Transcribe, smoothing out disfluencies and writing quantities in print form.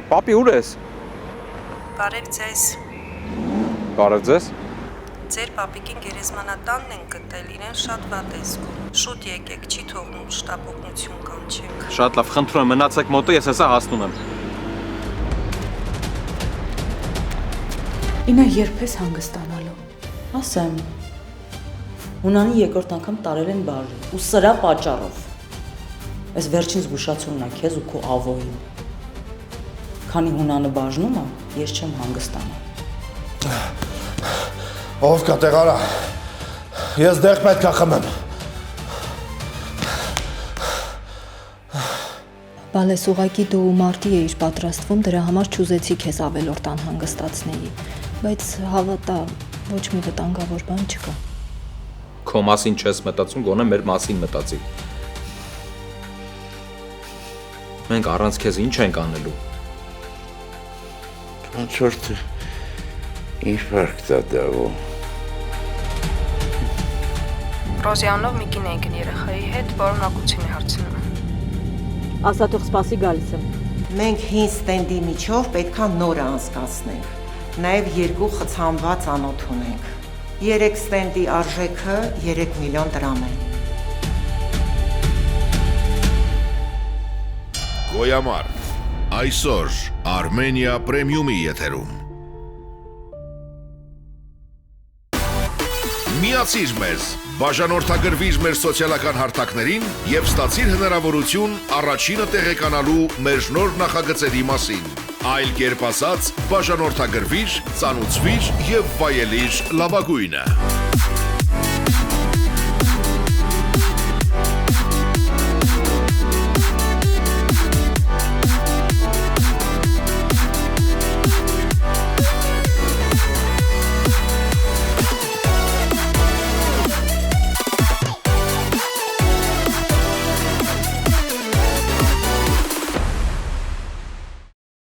Պապի ուր ես։ Բարև ձեզ։ Բարև ձեզ։ Ձեր պապիկին գերեզմանատանն են գտել, իրեն շատ վատ է զգում։ Շուտ եկեք, չի թողնում շտապ օգնություն կանչեք։ Շատ լավ, խնդրում եմ, մնացեք մոտը, ես հեսա հասնում եմ։ Ինա երբ ես հանգստանալու։ Ասեմ, Հունանի երկրորդ անգամ տարել են բարի, ու սրա պատճառով։ Այս վերջին զգուշացումն է քեզ ու քո ավոյին։ Քանի Հունանը բաժնում է, ես չեմ հանգստանա։ Ով կա տեղարա, ես դեղ պետք է խմեմ։ Բալես ուղակի դու մարտի էիր պատրաստվում, դրա համար չուզեցի քեզ ավելորդ անհանգստացնեի, բայց հավատա, ոչ մի վտանգավոր բան չկա։ Քո մասին չես մտածում, գոնե մեր մասին մտածի։ Մենք առանց քեզ ինչ ենք անելու։ Չորտը ինֆարկտ է դավո։ Ռոզիանով մի կին էին երեխայի հետ, պարունակություն է հարցնում։ Ասա թող սպասի գալիս եմ։ Մենք հին ստենդի միջով պետքա նորը անցկացնենք, նաև երկու խցանված անոթ ունենք։ 3 ստենդի արժեքը 3 միլիոն դրամ է։ Գոյամար, այսօր Armenia Premium-ի եթերում։ Միացիր մեզ, բաժանորդագրվիր մեր սոցիալական հարթակներին և ստացիր հնարավորություն առաջինը տեղեկանալու մեր նոր նախագծերի մասին։ Այլ կերպ ասած, բաժանորդագրվիր, ծանուցվիր և վայելիր լավագույնը։